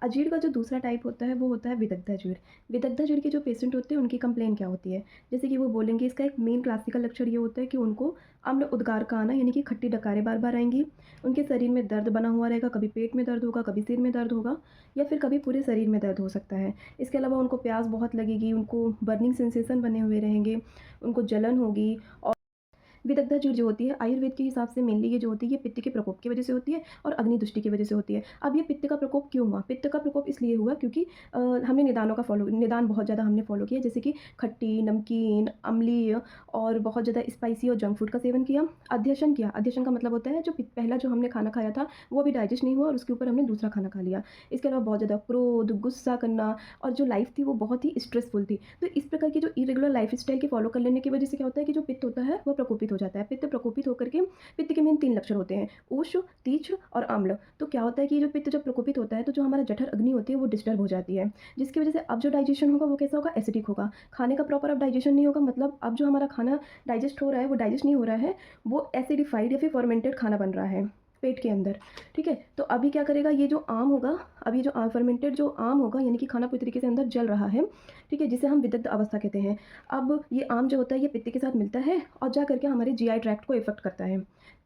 अजीर्ण का जो दूसरा टाइप होता है वो होता है विदग्धाजीर्ण। विदग्धाजीर्ण के जो पेशेंट होते हैं उनकी कंप्लेन क्या होती है? जैसे कि वो बोलेंगे, इसका एक मेन क्लासिकल लक्षण ये होता है कि उनको अम्ल उद्गार का आना, यानी कि खट्टी डकारें बार-बार आएँगी। उनके शरीर में दर्द बना हुआ रहेगा, कभी पेट में दर्द होगा, कभी सिर में दर्द होगा या फिर कभी पूरे शरीर में दर्द हो सकता है। इसके अलावा उनको प्यास बहुत लगेगी, उनको बर्निंग सेंसेशन बने हुए रहेंगे, उनको जलन होगी। विदग्धाजीर्ण जो होती है आयुर्वेद के हिसाब से मेनली ये जो होती है ये पित्त के प्रकोप की वजह से होती है और अग्नि-दृष्टि की वजह से होती है। अब ये पित्त का प्रकोप क्यों हुआ? पित्त का प्रकोप इसलिए हुआ क्योंकि हमने निदान बहुत ज़्यादा हमने फ़ॉलो किया, जैसे कि खट्टी, नमकीन, अम्लीय और बहुत ज़्यादा स्पाइसी और जंक फूड का सेवन किया। अध्यशन किया, अध्यशन का मतलब होता है जो पहला जो हमने खाना खाया था वो अभी डाइजेस्ट नहीं हुआ और उसके ऊपर हमने दूसरा खाना खा लिया। इसके अलावा बहुत ज़्यादा क्रोध, गुस्सा करना और जो लाइफ़ थी वो बहुत ही स्ट्रेसफुल थी। तो इस प्रकार की जो इरेगुलर लाइफ़स्टाइल के फ़ॉलो कर लेने की वजह से क्या होता है कि जो पित्त होता है वो प्रकोपित हो जाता है। पित्त प्रकोपित होकर के पित्त के मेन 3 लक्षण होते हैं, उष्ण, तीक्ष्ण और आम्ल। तो क्या होता है कि जो पित्त जब प्रकोपित होता है तो जो हमारा जठर अग्नि होती है वो डिस्टर्ब हो जाती है, जिसकी वजह से अब जो डाइजेशन होगा वो कैसा होगा? एसिडिक होगा। खाने का प्रॉपर अब डाइजेशन नहीं होगा, मतलब अब जो हमारा खाना डाइजेस्ट हो रहा है वो डाइजेस्ट नहीं हो रहा है, वो एसिडिफाइड या फिर फर्मेंटेड खाना बन रहा है पेट के अंदर। ठीक है? तो अभी क्या करेगा ये जो आम होगा, अब ये जो फर्मेंटेड जो आम होगा यानी कि खाना पूरी तरीके से अंदर जल रहा है, ठीक है? जिसे हम विदग्ध अवस्था कहते हैं। अब ये आम जो होता है ये पित्त के साथ मिलता है और जा करके हमारे जीआई ट्रैक्ट को इफ़ेक्ट करता है।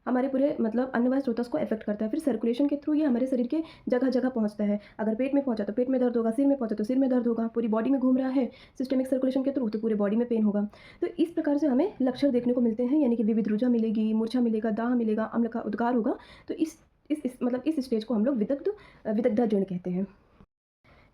हमारे पूरे मतलब अन्नवाहित स्रोतस को इफ़ेक्ट करता है। फिर सर्कुलेशन के थ्रू ये हमारे शरीर के जगह-जगह पहुँचता है। अगर पेट में पहुँचा तो पेट में दर्द होगा, सिर में पहुँचा तो सिर में दर्द होगा, पूरी बॉडी में घूम रहा है सिस्टमिक सर्कुलेशन के थ्रू तो पूरे बॉडी में पेन होगा। तो इस प्रकार से हमें लक्षण देखने को मिलते हैं, यानी कि विविध रुझा मिलेगी, मूर्छा मिलेगा, दाह मिलेगा, अम्ल का उद्गार होगा। तो इस स्टेज को हम लोग विदग्धाजीर्ण कहते हैं।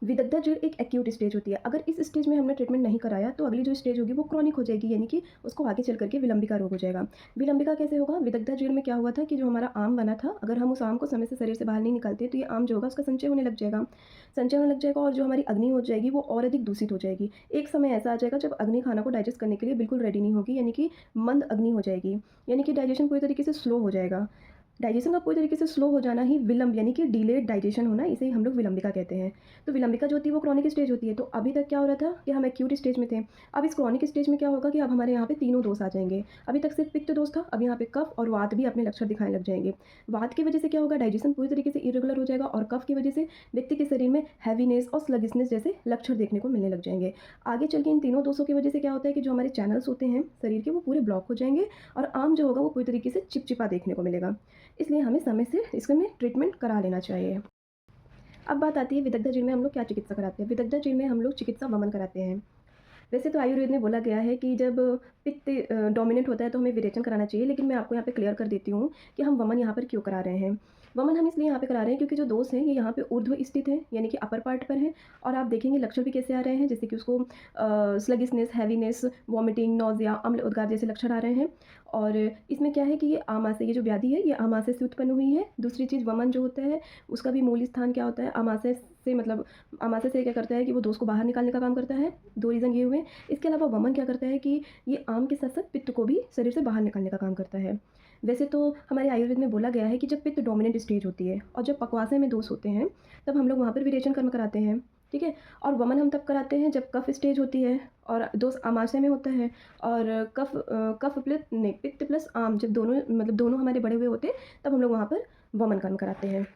विदग्धाजीर्ण एक एक्यूट स्टेज होती है। अगर इस स्टेज में हमने ट्रीटमेंट नहीं कराया तो अगली जो स्टेज होगी वो क्रॉनिक हो जाएगी, यानी कि उसको आगे चल करके विलंबिका रोग हो जाएगा। विलंबिका कैसे होगा? विदग्धाजीर्ण में क्या हुआ था कि जो हमारा आम बना था, अगर हम उस आम को समय से शरीर से बाहर नहीं निकालते तो ये आम जो होगा उसका संचय होने लग जाएगा। संचय होने लग जाएगा और जो हमारी अग्नि हो जाएगी वो और अधिक दूषित हो जाएगी। एक समय ऐसा आ जाएगा जब अग्नि खाना को डाइजेस्ट करने के लिए बिल्कुल रेडी नहीं होगी, यानी कि मंद अग्नि हो जाएगी, यानी कि डाइजेशन पूरी तरीके से स्लो हो जाएगा। डाइजेशन का पूरी तरीके से स्लो हो जाना ही विलंब, यानी कि डिलेड डाइजेशन होना, इसे ही हम लोग विलंबिका कहते हैं। तो विलंबिका जो होती है वो क्रॉनिक स्टेज होती है। तो अभी तक क्या हो रहा था कि हम एक्यूट स्टेज में थे। अब इस क्रॉनिक स्टेज में क्या होगा कि अब हमारे यहाँ पे तीनों दोष आ जाएंगे। अभी तक सिर्फ पित्त दोष था, अब यहाँ पे कफ और वात भी अपने लक्षण दिखाने लग जाएंगे। वात की वजह से क्या होगा? डाइजेशन पूरी तरीके से इरेगुलर हो जाएगा और कफ की वजह से व्यक्ति के शरीर में हैवीनेस और स्लगिशनेस जैसे लक्षण देखने को मिलने लग जाएंगे। आगे चल के इन तीनों दोषों की वजह से क्या होता है कि जो हमारे चैनल्स होते हैं शरीर के वो पूरे ब्लॉक हो जाएंगे और आम जो होगा वो पूरी तरीके से चिपचिपा देखने को मिलेगा। इसलिए हमें समय से इसमें ट्रीटमेंट करा लेना चाहिए। अब बात आती है विदग्धाजीर्ण में हम लोग क्या चिकित्सा कराते हैं। विदग्धाजीर्ण में हम लोग चिकित्सा वमन कराते हैं। वैसे तो आयुर्वेद में बोला गया है कि जब पित्त डोमिनेंट होता है तो हमें विरेचन कराना चाहिए, लेकिन मैं आपको यहाँ पे क्लियर कर देती हूँ कि हम वमन यहाँ पर क्यों करा रहे हैं। वमन हम इसलिए यहाँ पे करा रहे हैं क्योंकि जो दोष हैं ये यहाँ पे ऊर्ध्व स्थित है, यानी कि अपर पार्ट पर है। और आप देखेंगे लक्षण भी कैसे आ रहे हैं, जैसे कि उसको स्लगिशनेस, हैवीनेस, वॉमिटिंग, नोजिया, अम्ल उद्गार जैसे लक्षण आ रहे हैं। और इसमें क्या है कि ये आमाशय, ये जो व्याधि है ये आमाशय से उत्पन्न हुई है। दूसरी चीज़ वमन जो होता है उसका भी मूल स्थान क्या होता है? आमाशय से, मतलब आमाशय से क्या करता है कि वो दोष को बाहर निकालने का काम करता है। 2 रीज़न ये हुए। इसके अलावा वमन क्या करता है कि ये आम के साथ-साथ पित्त को भी शरीर से बाहर निकालने का काम करता है। वैसे तो हमारे आयुर्वेद में बोला गया है कि जब पित्त डोमिनेंट स्टेज होती है और जब पक्वाशय में दोष होते हैं, तब हम लोग वहाँ पर विरेचन कर्म कराते हैं, ठीक है? और वमन हम तब कराते हैं जब कफ स्टेज होती है और दोष आमाशय में होता है और कफ प्लस नहीं, पित्त प्लस आम जब दोनों, मतलब दोनों हमारे बढ़े हुए होते हैं, तब हम लोग वहाँ पर वमन कर्म कराते हैं।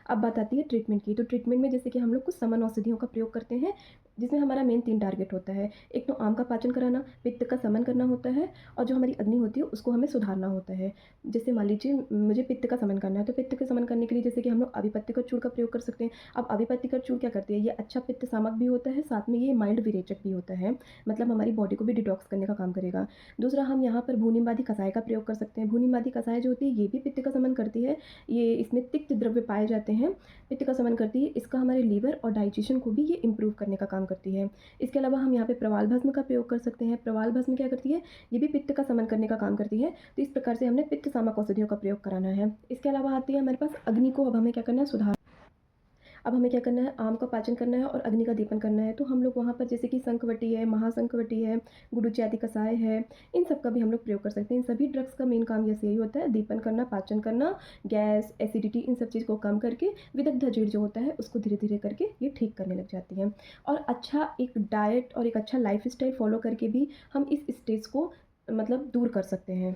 अब बात आती है ट्रीटमेंट की। तो ट्रीटमेंट में जैसे कि हम लोग कुछ समन औषधियों का प्रयोग करते हैं, जिसमें हमारा मेन 3 टारगेट होता है। एक तो आम का पाचन कराना, पित्त का समन करना होता है और जो हमारी अग्नि होती है उसको हमें सुधारना होता है। जैसे मान लीजिए मुझे पित्त का समन करना है, तो पित्त के समन करने के लिए जैसे कि हम लोग अभिपत्तिकर चूर्ण का प्रयोग कर सकते हैं। अब अभिपत्तिकर चूर्ण क्या करती है? ये अच्छा पित्त शामक भी होता है, साथ में ये माइल्ड विरेचक भी होता है, मतलब हमारी बॉडी को भी डिटॉक्स करने का काम करेगा। दूसरा, हम यहाँ पर भूनिम्बादी कषाय का प्रयोग कर सकते हैं। भूनिम्बादी कषाय जो होती है ये भी पित्त का समन करती है। ये इसमें तिक्त द्रव्य पाए जाते हैं, पित्त का समन करती है। इसका हमारे लीवर और डाइजेशन को भी ये इम्प्रूव करने का काम करती है। इसके अलावा हम यहाँ पे प्रवाल भस्म का प्रयोग कर सकते हैं। प्रवाल भस्म क्या करती है? ये भी पित्त का समन करने का काम करती है। तो इस प्रकार से हमने पित्त शामक औषधियों का प्रयोग कराना है। इसके अलावा आती है हमारे पास अग्नि को, अब हमें क्या करना है? सुधार। अब हमें क्या करना है? आम का पाचन करना है और अग्नि का दीपन करना है। तो हम लोग वहाँ पर जैसे कि शंखवटी है, महाशंखवटी है, गुडू इत्यादि कषाय है, इन सब का भी हम लोग प्रयोग कर सकते हैं। इन सभी ड्रग्स का मेन काम जैसे यही होता है, दीपन करना, पाचन करना, गैस, एसिडिटी, इन सब चीज़ को कम करके विदग्धाजीर्ण जो होता है उसको धीरे-धीरे करके ये ठीक करने लग जाती है। और अच्छा एक डाइट और एक अच्छा लाइफ़स्टाइल फ़ॉलो करके भी हम इस स्टेज को मतलब दूर कर सकते हैं।